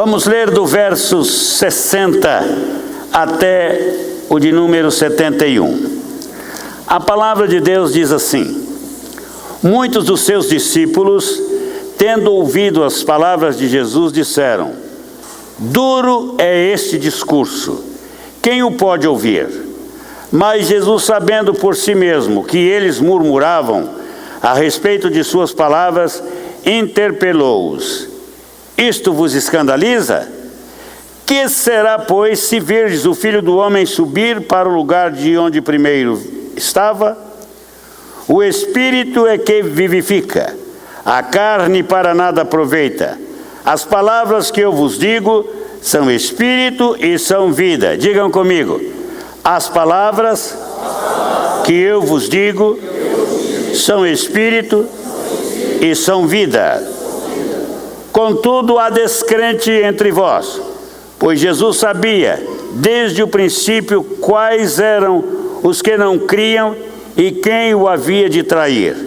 Vamos ler do verso 60 até o de número 71. A palavra de Deus diz assim: muitos dos seus discípulos, tendo ouvido as palavras de Jesus, disseram: duro é este discurso, quem o pode ouvir? Mas Jesus, sabendo por si mesmo que eles murmuravam a respeito de suas palavras, interpelou-os: isto vos escandaliza? Que será, pois, se virdes o Filho do Homem subir para o lugar de onde primeiro estava? O Espírito é que vivifica, a carne para nada aproveita. As palavras que eu vos digo são Espírito e são vida. Digam comigo: as palavras que eu vos digo são Espírito e são vida. Contudo, há descrente entre vós, pois Jesus sabia desde o princípio quais eram os que não criam e quem o havia de trair.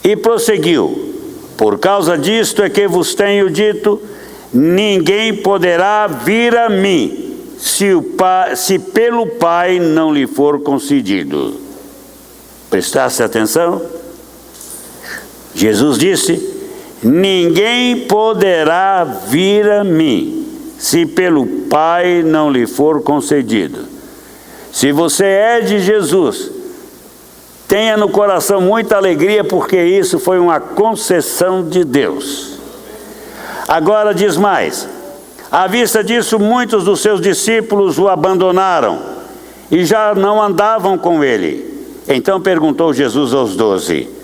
E prosseguiu: por causa disto é que vos tenho dito, ninguém poderá vir a mim, se pelo Pai não lhe for concedido. Prestasse atenção? Jesus disse: ninguém poderá vir a mim, se pelo Pai não lhe for concedido. Se você é de Jesus, tenha no coração muita alegria, porque isso foi uma concessão de Deus. Agora diz mais: à vista disso, muitos dos seus discípulos o abandonaram e já não andavam com ele. Então perguntou Jesus aos 12: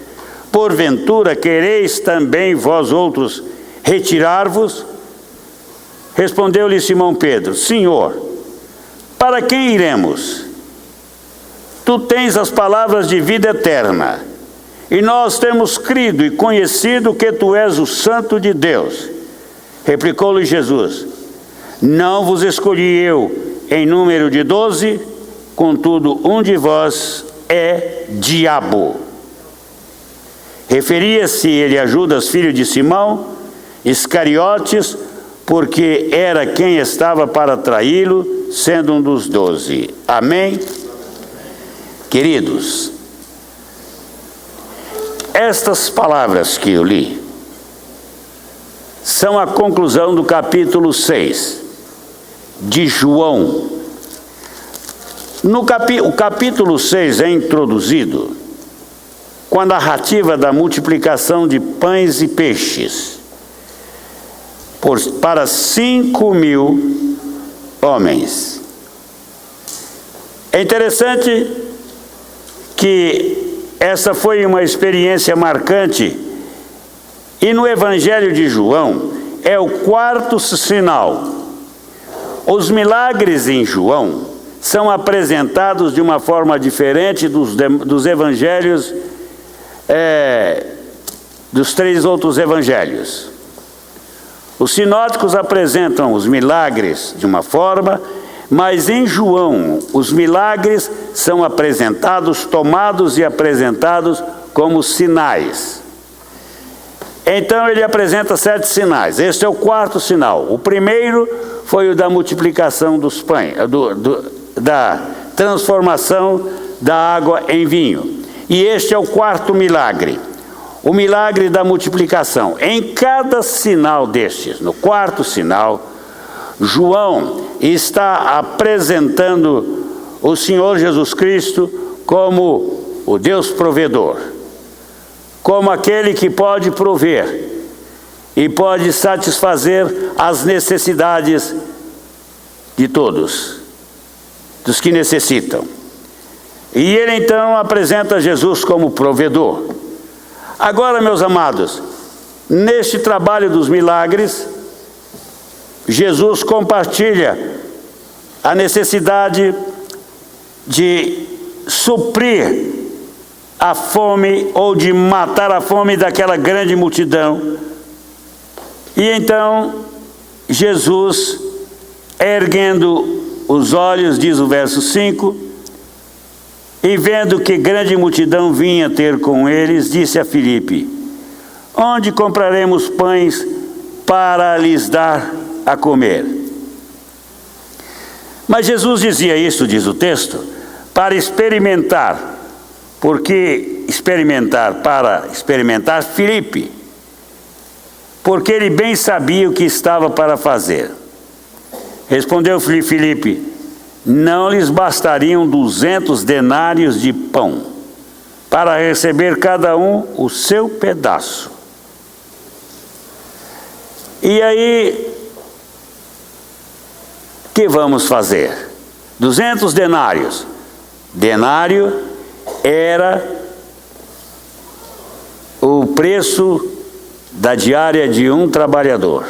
porventura quereis também vós outros retirar-vos? Respondeu-lhe Simão Pedro: Senhor, para quem iremos? Tu tens as palavras de vida eterna, e nós temos crido e conhecido que tu és o Santo de Deus. Replicou-lhe Jesus: não vos escolhi eu em número de 12, contudo um de vós é diabo. Referia-se ele a Judas, filho de Simão Iscariotes, porque era quem estava para traí-lo, sendo um dos 12. Amém? Queridos, estas palavras que eu li são a conclusão do capítulo 6 de João. O capítulo 6 é introduzido com a narrativa da multiplicação de pães e peixes para 5.000 homens. É interessante que essa foi uma experiência marcante, e no Evangelho de João é o quarto sinal. Os milagres em João são apresentados de uma forma diferente dos evangelhos, dos 3 outros evangelhos. Os sinóticos apresentam os milagres de uma forma, mas em João os milagres são apresentados, tomados e apresentados como sinais. Então ele apresenta 7 sinais. Este é o quarto sinal. O primeiro foi o da multiplicação dos pães, da transformação da água em vinho. E este é o quarto milagre, o milagre da multiplicação. Em cada sinal destes, no quarto sinal, João está apresentando o Senhor Jesus Cristo como o Deus provedor, como aquele que pode prover e pode satisfazer as necessidades de todos, dos que necessitam. E ele então apresenta Jesus como provedor. Agora, meus amados, neste trabalho dos milagres, Jesus compartilha a necessidade de suprir a fome ou de matar a fome daquela grande multidão. E então Jesus, erguendo os olhos, diz o verso 5, e vendo que grande multidão vinha ter com eles, disse a Filipe: onde compraremos pães para lhes dar a comer. Mas Jesus dizia isso, diz o texto, para experimentar, para experimentar Filipe, porque ele bem sabia o que estava para fazer. Respondeu Filipe: não lhes bastariam 200 denários de pão, para receber cada um o seu pedaço. E aí, o que vamos fazer? 200 denários. Denário era o preço da diária de um trabalhador.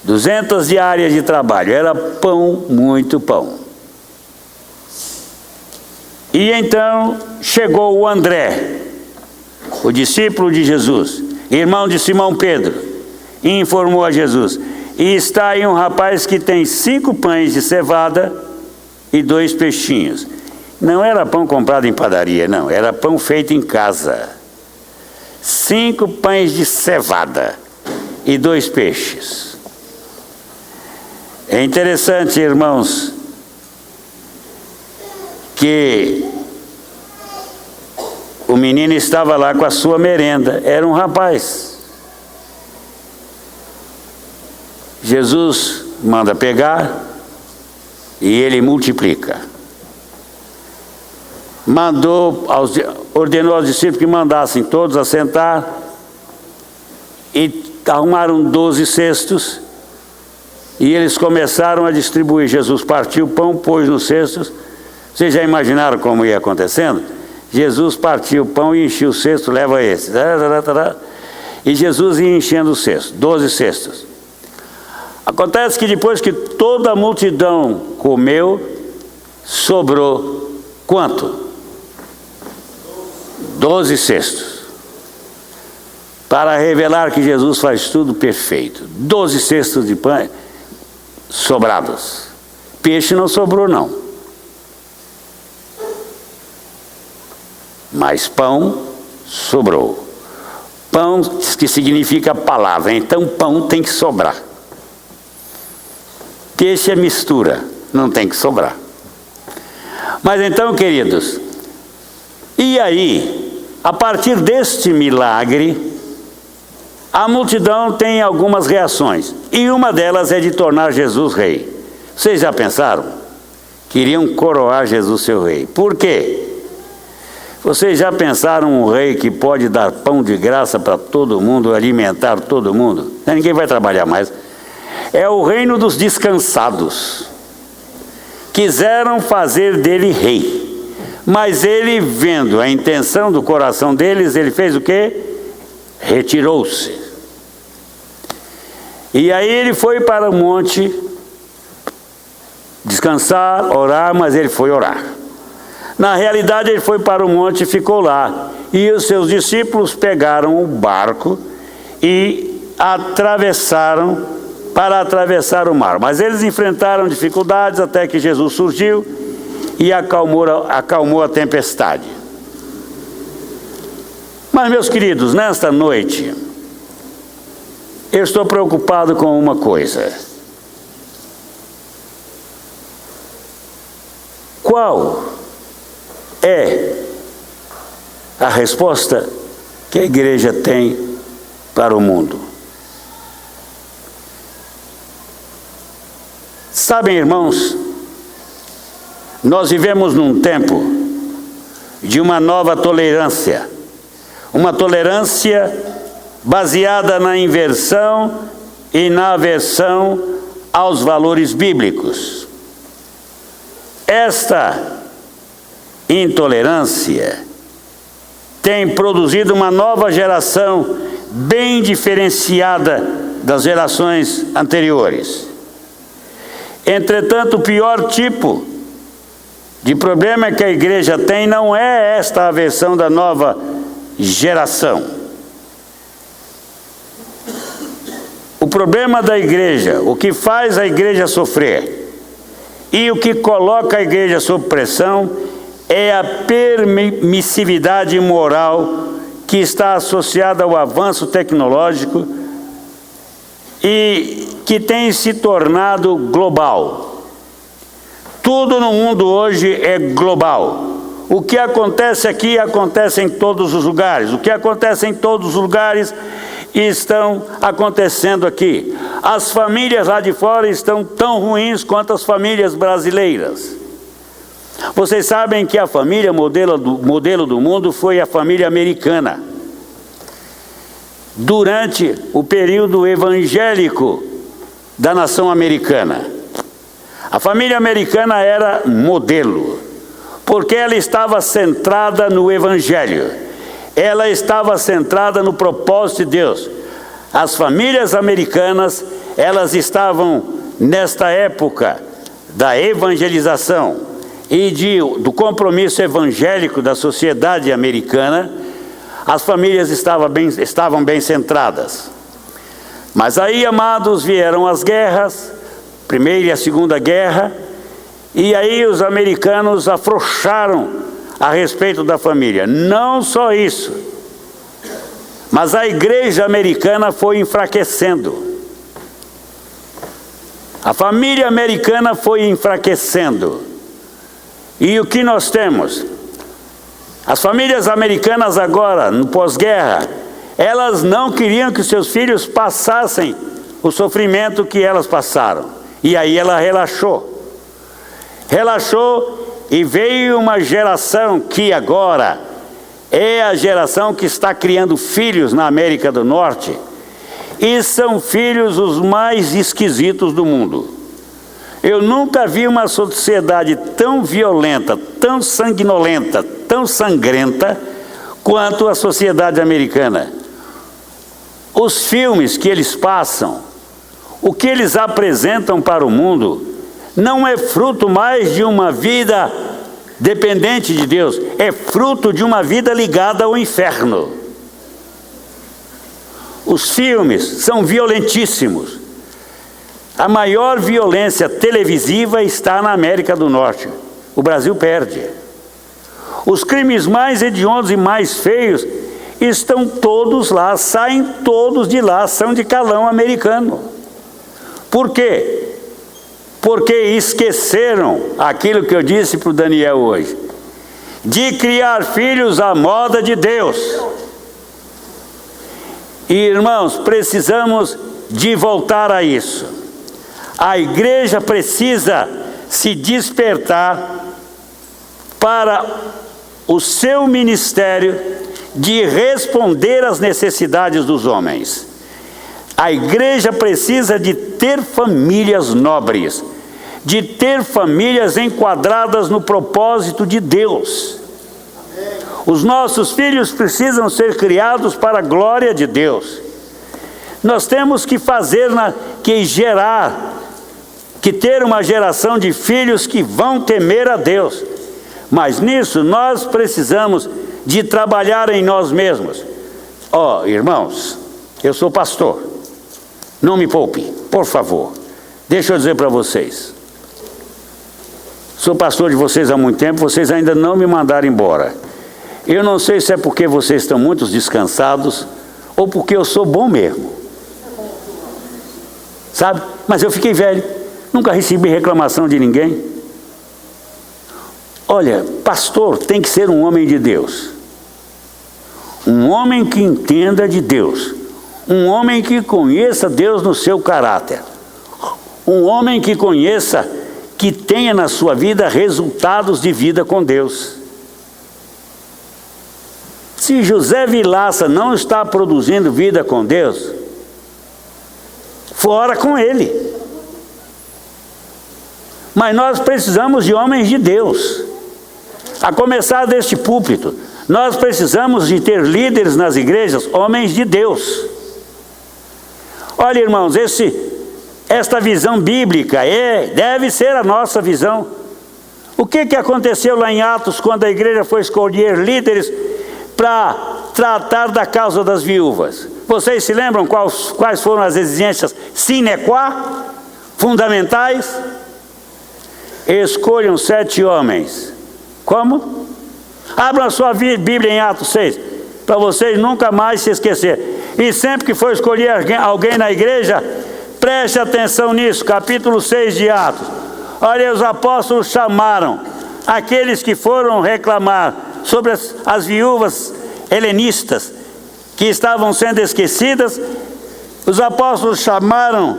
200 diárias de trabalho, era pão, muito pão. E então chegou o André, o discípulo de Jesus, irmão de Simão Pedro, e informou a Jesus: e está aí um rapaz que tem 5 pães de cevada e 2 peixinhos. Não era pão comprado em padaria, não, era pão feito em casa. 5 pães de cevada e 2 peixes. É interessante, irmãos, que o menino estava lá com a sua merenda, era um rapaz. Jesus manda pegar e ele multiplica. Ordenou aos discípulos que mandassem todos assentar e arrumaram 12 cestos e eles começaram a distribuir. Jesus partiu o pão, pôs nos cestos. Vocês já imaginaram como ia acontecendo? Jesus partiu o pão e enchia o cesto, leva esse. E Jesus ia enchendo o cesto, 12 cestos. Acontece que depois que toda a multidão comeu, sobrou quanto? 12 cestos. Para revelar que Jesus faz tudo perfeito. 12 cestos de pão sobrados. Peixe não sobrou, não. Mas pão sobrou. Pão que significa palavra, então pão tem que sobrar. Peixe é mistura, não tem que sobrar. Mas então, queridos, e aí, a partir deste milagre, a multidão tem algumas reações. E uma delas é de tornar Jesus rei. Vocês já pensaram? Queriam coroar Jesus seu rei. Por quê? Vocês já pensaram um rei que pode dar pão de graça para todo mundo, alimentar todo mundo? Ninguém vai trabalhar mais. É o reino dos descansados. Quiseram fazer dele rei. Mas ele, vendo a intenção do coração deles, ele fez o quê? Retirou-se. E aí ele foi para o monte descansar, orar, mas ele foi orar. Na realidade, ele foi para o monte e ficou lá. E os seus discípulos pegaram o barco e atravessaram para atravessar o mar. Mas eles enfrentaram dificuldades até que Jesus surgiu e acalmou a tempestade. Mas, meus queridos, nesta noite, eu estou preocupado com uma coisa. Qual é a resposta que a igreja tem para o mundo? Sabem, irmãos, nós vivemos num tempo de uma nova tolerância. Uma tolerância baseada na inversão e na aversão aos valores bíblicos. Esta intolerância tem produzido uma nova geração bem diferenciada das gerações anteriores. Entretanto, o pior tipo de problema que a igreja tem não é esta aversão da nova geração. O problema da igreja, o que faz a igreja sofrer e o que coloca a igreja sob pressão é a permissividade moral que está associada ao avanço tecnológico e que tem se tornado global. Tudo no mundo hoje é global. O que acontece aqui acontece em todos os lugares. O que acontece em todos os lugares estão acontecendo aqui. As famílias lá de fora estão tão ruins quanto as famílias brasileiras. Vocês sabem que a família modelo do mundo foi a família americana. Durante o período evangélico da nação americana, a família americana era modelo, porque ela estava centrada no Evangelho, ela estava centrada no propósito de Deus. As famílias americanas, elas estavam nesta época da evangelização e do compromisso evangélico da sociedade americana. As famílias estavam bem centradas. Mas aí, amados, vieram as guerras, Primeira e a Segunda Guerra, e aí os americanos afrouxaram a respeito da família. Não só isso, mas a igreja americana foi enfraquecendo. A família americana foi enfraquecendo. E o que nós temos? As famílias americanas agora, no pós-guerra, elas não queriam que seus filhos passassem o sofrimento que elas passaram. E aí ela relaxou. Relaxou e veio uma geração que agora é a geração que está criando filhos na América do Norte. E são filhos os mais esquisitos do mundo. Eu nunca vi uma sociedade tão violenta, tão sanguinolenta, tão sangrenta, quanto a sociedade americana. Os filmes que eles passam, o que eles apresentam para o mundo, não é fruto mais de uma vida dependente de Deus, é fruto de uma vida ligada ao inferno. Os filmes são violentíssimos. A maior violência televisiva está na América do Norte. O Brasil perde. Os crimes mais hediondos e mais feios estão todos lá, saem todos de lá, são de calão americano. Por quê? Porque esqueceram aquilo que eu disse para o Daniel hoje, de criar filhos à moda de Deus. E, irmãos, precisamos de voltar a isso. A igreja precisa se despertar para o seu ministério de responder às necessidades dos homens. A igreja precisa de ter famílias nobres, de ter famílias enquadradas no propósito de Deus. Os nossos filhos precisam ser criados para a glória de Deus. Nós temos que ter uma geração de filhos que vão temer a Deus. Mas nisso nós precisamos de trabalhar em nós mesmos. Irmãos, eu sou pastor. Não me poupe, por favor. Deixa eu dizer para vocês. Sou pastor de vocês há muito tempo, vocês ainda não me mandaram embora. Eu não sei se é porque vocês estão muito descansados ou porque eu sou bom mesmo. Sabe? Mas eu fiquei velho. Nunca recebi reclamação de ninguém. Olha, pastor tem que ser um homem de Deus. Um homem que entenda de Deus. Um homem que conheça Deus no seu caráter. Um homem que conheça, que tenha na sua vida resultados de vida com Deus. Se José Vilaça não está produzindo vida com Deus, fora com ele. Mas nós precisamos de homens de Deus. A começar deste púlpito, nós precisamos de ter líderes nas igrejas, homens de Deus. Olha, irmãos, esta visão bíblica deve ser a nossa visão. O que aconteceu lá em Atos, quando a igreja foi escolher líderes para tratar da causa das viúvas? Vocês se lembram quais foram as exigências sine qua, fundamentais? Escolham 7 homens. Como? Abram a sua Bíblia em Atos 6, para vocês nunca mais se esquecer. E sempre que for escolher alguém na igreja, Preste atenção nisso, capítulo 6 de Atos. Olha, os apóstolos chamaram aqueles que foram reclamar sobre as viúvas helenistas que estavam sendo esquecidas. Os apóstolos chamaram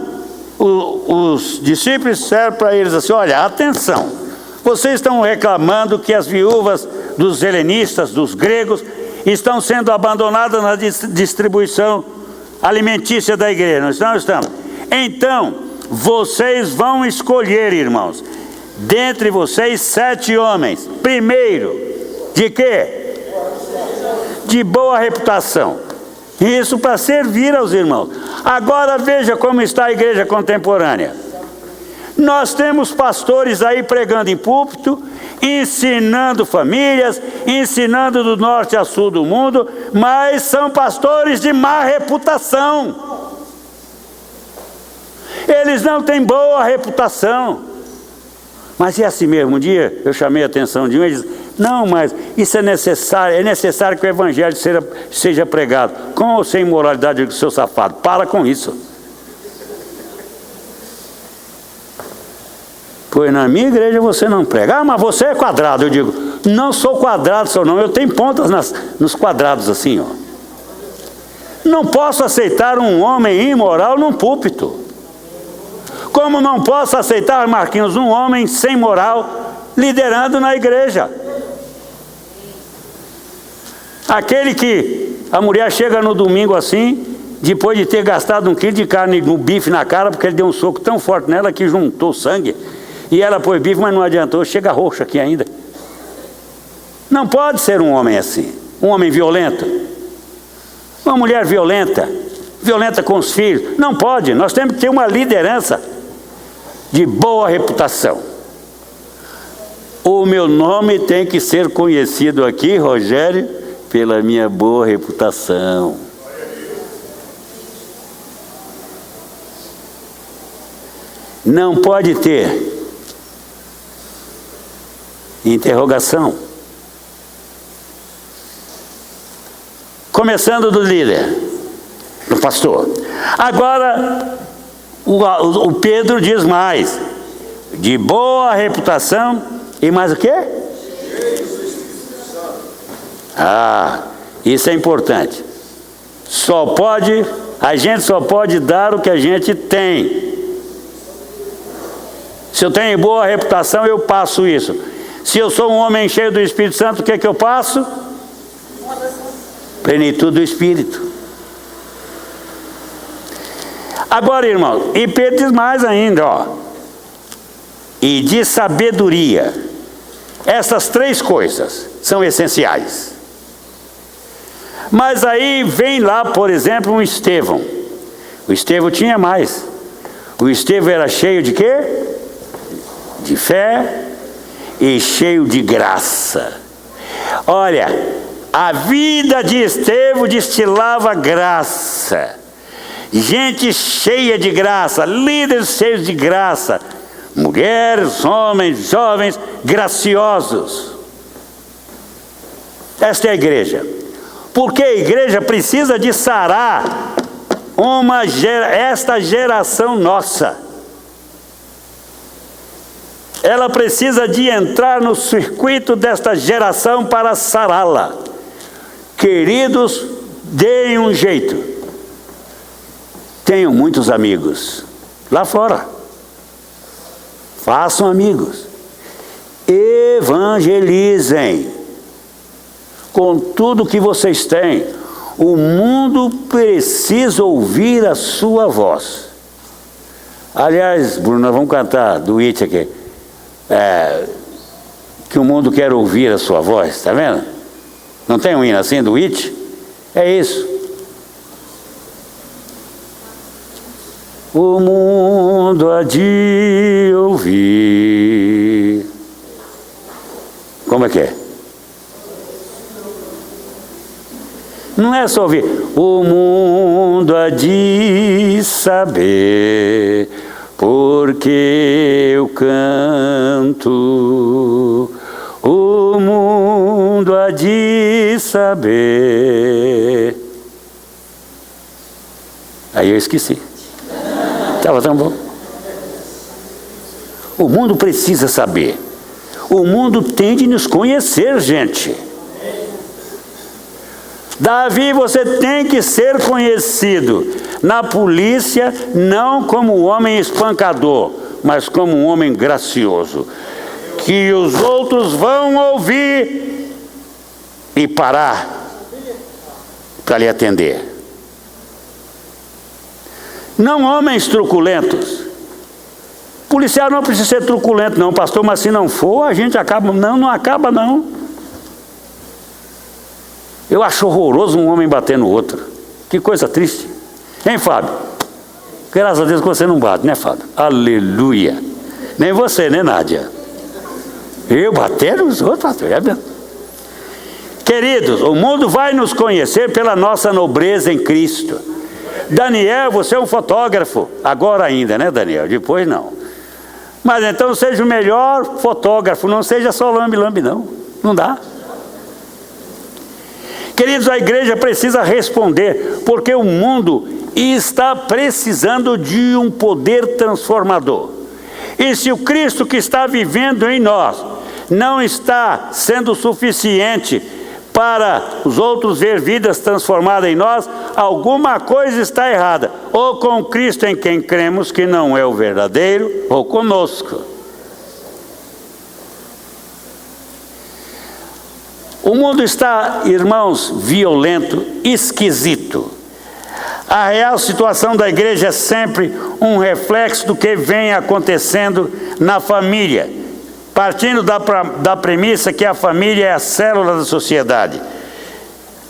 os discípulos e disseram para eles assim: olha, atenção, vocês estão reclamando que as viúvas dos helenistas, dos gregos, estão sendo abandonadas na distribuição alimentícia da igreja. Nós não estamos. Então, vocês vão escolher, irmãos, dentre vocês 7 homens. Primeiro, de quê? De boa reputação. Isso para servir aos irmãos. Agora veja como está a igreja contemporânea. Nós temos pastores aí pregando em púlpito, ensinando famílias, ensinando do norte a sul do mundo, mas são pastores de má reputação. Eles não têm boa reputação. Mas é assim mesmo. Um dia eu chamei a atenção de um e disse: não, mas isso é necessário que o evangelho seja pregado. Com ou sem imoralidade, eu digo: seu safado, para com isso. Pois na minha igreja você não prega. Ah, mas você é quadrado. Eu digo: não sou quadrado, sou não. Eu tenho pontas nos quadrados assim, ó. Não posso aceitar um homem imoral num púlpito. Como não posso aceitar, Marquinhos, um homem sem moral liderando na igreja. Aquele que a mulher chega no domingo assim, depois de ter gastado 1 quilo de carne no bife na cara, porque ele deu um soco tão forte nela que juntou sangue, e ela pôs bife, mas não adiantou, chega roxo aqui ainda. Não pode ser um homem assim, um homem violento, uma mulher violenta com os filhos. Não pode. Nós temos que ter uma liderança de boa reputação. O meu nome tem que ser conhecido aqui, Rogério, pela minha boa reputação. Não pode ter interrogação. Começando do líder, do pastor. Agora, o Pedro diz mais: de boa reputação e mais o quê? Ah, isso é importante. A gente só pode dar o que a gente tem. Se eu tenho boa reputação, eu passo isso. Se eu sou um homem cheio do Espírito Santo, o que é que eu passo? Plenitude do Espírito. Agora, irmãos, e Pedro diz mais ainda, ó. E de sabedoria. Essas 3 coisas são essenciais. Mas aí vem lá, por exemplo, um Estevão. O Estevão tinha mais. O Estevão era cheio de quê? De fé e cheio de graça. Olha, a vida de Estevão destilava graça. Gente cheia de graça, líderes cheios de graça, mulheres, homens, jovens, graciosos. Esta é a igreja. Porque a igreja precisa de sarar esta geração nossa. Ela precisa de entrar no circuito desta geração para sará-la. Queridos, deem um jeito. Tenham muitos amigos lá fora. Façam amigos. Evangelizem. Com tudo que vocês têm. O mundo precisa ouvir a sua voz. Aliás, Bruno, nós vamos cantar do It aqui. Que o mundo quer ouvir a sua voz, tá vendo? Não tem um hino assim do It? É isso. O mundo há de ouvir. Como é que é? Não é só ouvir. O mundo há de saber, porque eu canto. O mundo há de saber. Aí eu esqueci. Estava tão bom. O mundo precisa saber. O mundo tem de nos conhecer, gente. Davi, você tem que ser conhecido na polícia, não como homem espancador, mas como um homem gracioso, que os outros vão ouvir e parar para lhe atender. Não homens truculentos. Policial não precisa ser truculento, não, pastor, mas se não for, a gente acaba. Não acaba, não. Eu acho horroroso um homem bater no outro. Que coisa triste. Hein, Fábio? Graças a Deus que você não bate, né, Fábio? Aleluia. Nem você, né, Nádia? Eu bater nos outros, pastor, é mesmo. Queridos, o mundo vai nos conhecer pela nossa nobreza em Cristo. Daniel, você é um fotógrafo. Agora ainda, né, Daniel? Depois não. Mas então seja o melhor fotógrafo, não seja só lambe-lambe, não. Não dá. Queridos, a igreja precisa responder, porque o mundo está precisando de um poder transformador. E se o Cristo que está vivendo em nós não está sendo suficiente para os outros ver vidas transformadas em nós, alguma coisa está errada. Ou com Cristo em quem cremos, que não é o verdadeiro, ou conosco. O mundo está, irmãos, violento, esquisito. A real situação da igreja é sempre um reflexo do que vem acontecendo na família, partindo da premissa que a família é a célula da sociedade.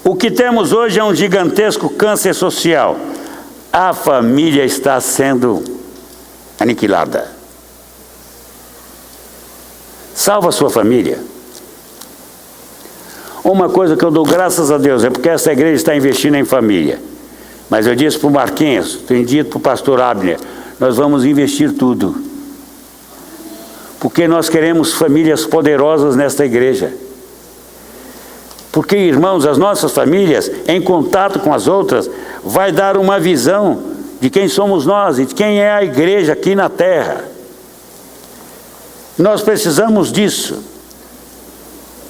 O que temos hoje é um gigantesco câncer social. A família está sendo aniquilada. Salva a sua família. Uma coisa que eu dou graças a Deus é porque essa igreja está investindo em família. Mas eu disse para o Marquinhos, tenho dito para o pastor Abner, nós vamos investir tudo. Porque nós queremos famílias poderosas nesta igreja. Porque, irmãos, as nossas famílias, em contato com as outras, vai dar uma visão de quem somos nós e de quem é a igreja aqui na terra. Nós precisamos disso.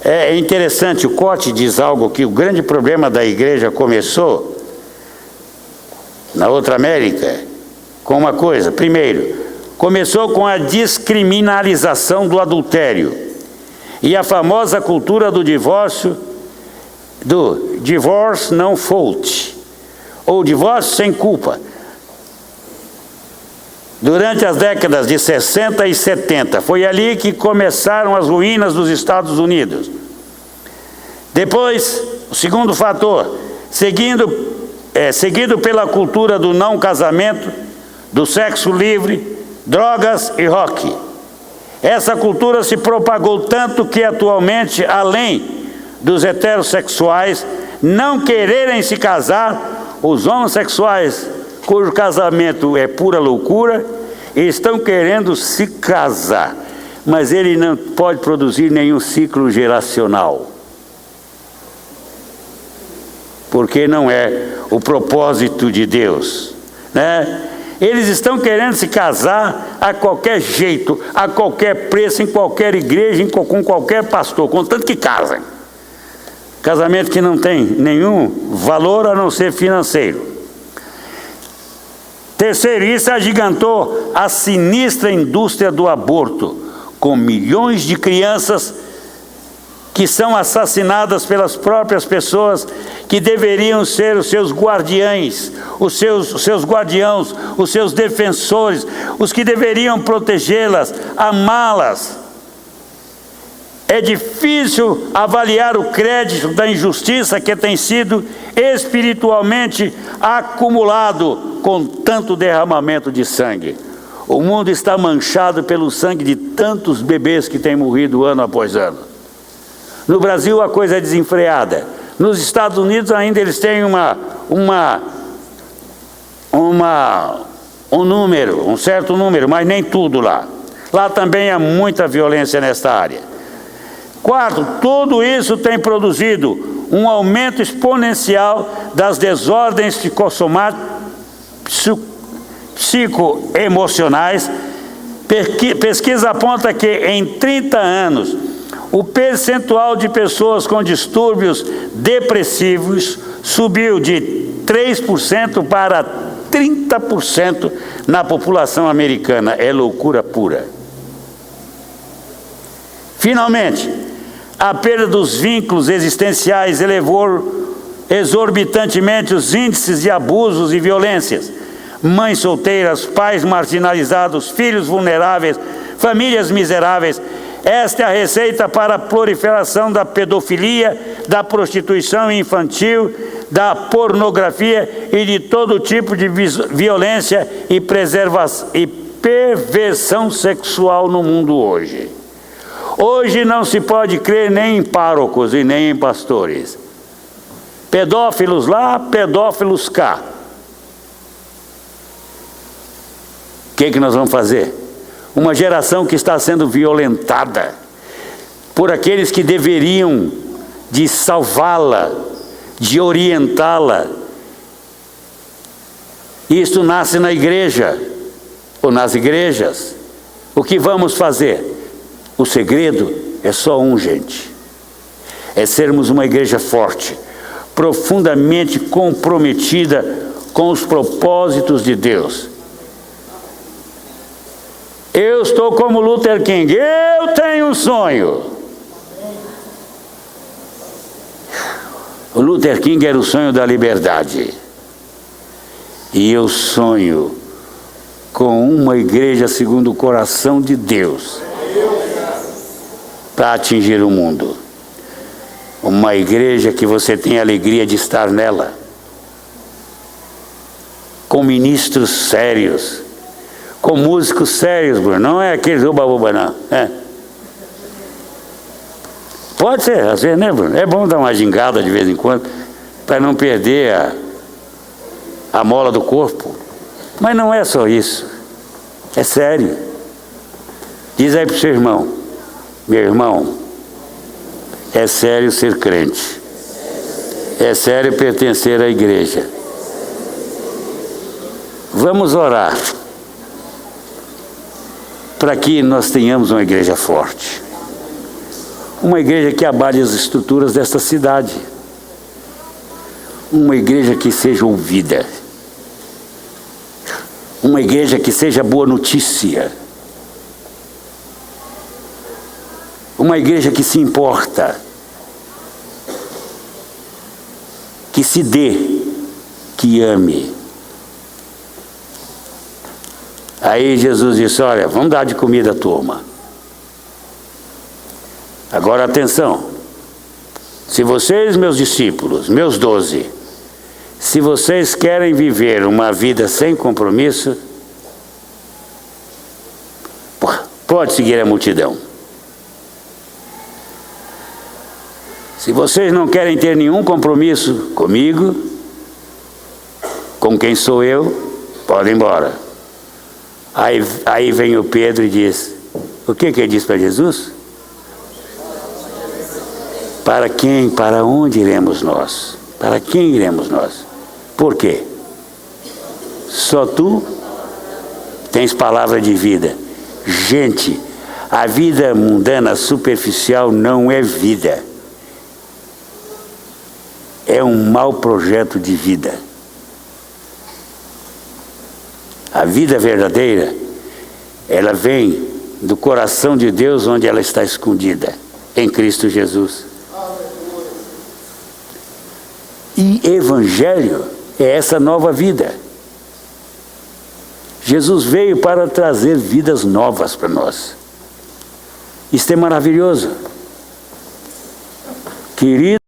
É interessante, o Cote diz algo que o grande problema da igreja começou na outra América com uma coisa. Primeiro, começou com a descriminalização do adultério e a famosa cultura do divorce não fault, ou divórcio sem culpa. Durante as décadas de 60 e 70, foi ali que começaram as ruínas dos Estados Unidos. Depois, o segundo fator, seguido pela cultura do não casamento, do sexo livre, drogas e rock. Essa cultura se propagou tanto que atualmente, além dos heterossexuais não quererem se casar, os homossexuais, cujo casamento é pura loucura, estão querendo se casar, mas ele não pode produzir nenhum ciclo geracional, porque não é o propósito de Deus, né? Eles estão querendo se casar a qualquer jeito, a qualquer preço, em qualquer igreja, com qualquer pastor, contanto que casem. Casamento que não tem nenhum valor a não ser financeiro. Terceiro, isso agigantou a sinistra indústria do aborto, com milhões de crianças que são assassinadas pelas próprias pessoas que deveriam ser os seus guardiães, os seus guardiãos, os seus defensores, os que deveriam protegê-las, amá-las. É difícil avaliar o crédito da injustiça que tem sido espiritualmente acumulado com tanto derramamento de sangue. O mundo está manchado pelo sangue de tantos bebês que têm morrido ano após ano. No Brasil a coisa é desenfreada. Nos Estados Unidos ainda eles têm um certo número, mas nem tudo lá. Lá também há muita violência nesta área. Quarto, tudo isso tem produzido um psicoemocionais. Pesquisa aponta que em 30 anos, o percentual de pessoas com distúrbios depressivos subiu de 3% para 30% na população americana. É loucura pura. Finalmente, a perda dos vínculos existenciais elevou exorbitantemente os índices de abusos e violências. Mães solteiras, pais marginalizados, filhos vulneráveis, famílias miseráveis. Esta é a receita para a proliferação da pedofilia, da prostituição infantil, da pornografia e de todo tipo de violência e perversão sexual no mundo hoje. Hoje não se pode crer nem em párocos e nem em pastores. Pedófilos lá, pedófilos cá. O que nós vamos fazer? Uma geração que está sendo violentada por aqueles que deveriam de salvá-la, de orientá-la. Isto nasce na igreja, ou nas igrejas. O que vamos fazer? O segredo é só um, gente. É sermos uma igreja forte, profundamente comprometida com os propósitos de Deus. Eu estou como Luther King, eu tenho um sonho. O Luther King era o sonho da liberdade. E eu sonho com uma igreja segundo o coração de Deus para atingir o mundo. Uma igreja que você tem a alegria de estar nela, com ministros sérios, com músicos sérios, Bruno. Não é aqueles uba-uba, não. Pode ser, às vezes, né, Bruno? É bom dar uma gingada de vez em quando, para não perder a mola do corpo. Mas não é só isso. É sério. Diz aí para o seu irmão: meu irmão, é sério ser crente. É sério pertencer à igreja. Vamos orar para que nós tenhamos uma igreja forte. Uma igreja que abale as estruturas desta cidade. Uma igreja que seja ouvida. Uma igreja que seja boa notícia. Uma igreja que se importa. Que se dê, que ame. Aí Jesus disse: olha, vamos dar de comida à turma. Agora atenção, se vocês, meus discípulos, meus 12, se vocês querem viver uma vida sem compromisso, pode seguir a multidão. Se vocês não querem ter nenhum compromisso comigo, com quem sou eu, podem ir embora. Aí vem o Pedro e diz: o que ele diz para Jesus? Para quem, para onde iremos nós? Para quem iremos nós? Por quê? Só tu tens palavra de vida. Gente, a vida mundana superficial não é vida. É um mau projeto de vida. A vida verdadeira, ela vem do coração de Deus, onde ela está escondida, em Cristo Jesus. E evangelho é essa nova vida. Jesus veio para trazer vidas novas para nós. Isso é maravilhoso. Querido,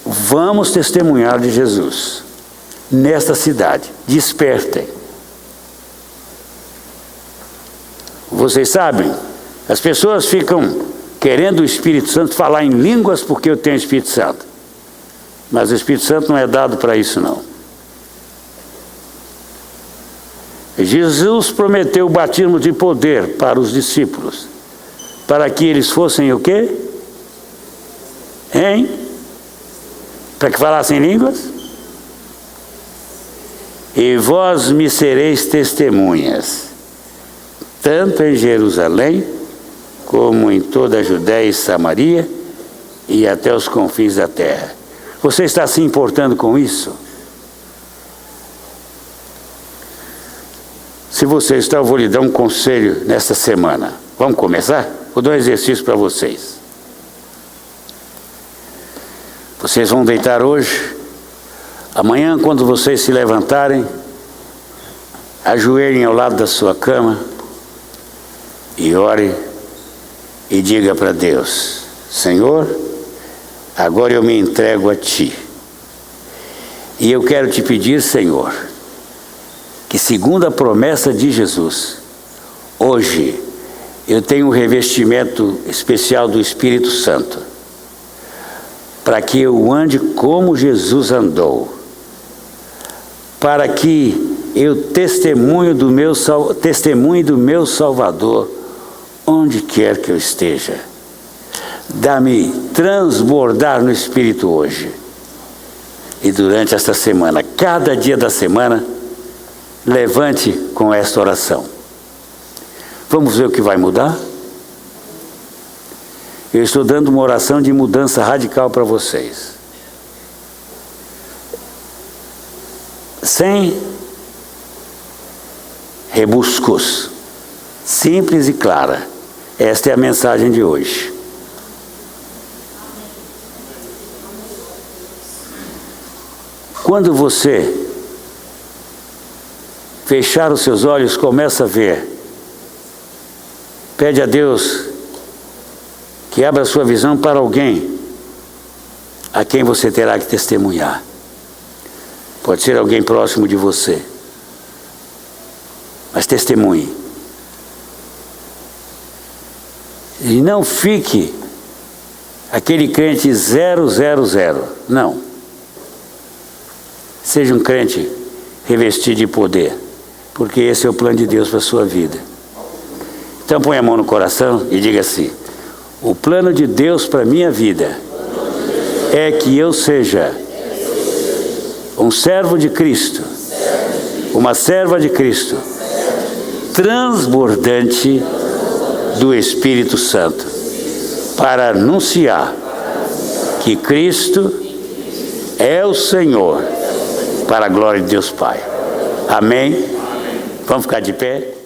vamos testemunhar de Jesus nesta cidade. Despertem. Vocês sabem, as pessoas ficam querendo o Espírito Santo, falar em línguas porque eu tenho o Espírito Santo. Mas o Espírito Santo não é dado para isso, não. Jesus prometeu o batismo de poder para os discípulos, para que eles fossem o quê? Para que falassem línguas? e vós me sereis testemunhas, tanto em Jerusalém, como em toda a Judéia e Samaria, e até os confins da terra. Você está se importando com isso? Se você está, eu vou lhe dar um conselho nesta semana. Vamos começar? Vou dar um exercício para vocês. Vocês vão deitar hoje. Amanhã, quando vocês se levantarem, ajoelhem ao lado da sua cama e ore e diga para Deus: Senhor, agora eu me entrego a Ti. E eu quero te pedir, Senhor, que segundo a promessa de Jesus, hoje eu tenho um revestimento especial do Espírito Santo, para que eu ande como Jesus andou, para que eu testemunhe do meu Salvador onde quer que eu esteja. Dá-me transbordar no Espírito hoje e durante esta semana, cada dia da semana, levante com esta oração. Vamos ver o que vai mudar? Eu estou dando uma oração de mudança radical para vocês. Sem rebuscos. Simples e clara. Esta é a mensagem de hoje. Quando você fechar os seus olhos, começa a ver. Pede a Deus que abra a sua visão para alguém a quem você terá que testemunhar. Pode ser alguém próximo de você. Mas testemunhe. E não fique aquele crente 000. Não. Seja um crente revestido de poder, porque esse é o plano de Deus para a sua vida. Então põe a mão no coração e diga assim: o plano de Deus para a minha vida é que eu seja um servo de Cristo, uma serva de Cristo, transbordante do Espírito Santo, para anunciar que Cristo é o Senhor, para a glória de Deus Pai. Amém? Vamos ficar de pé?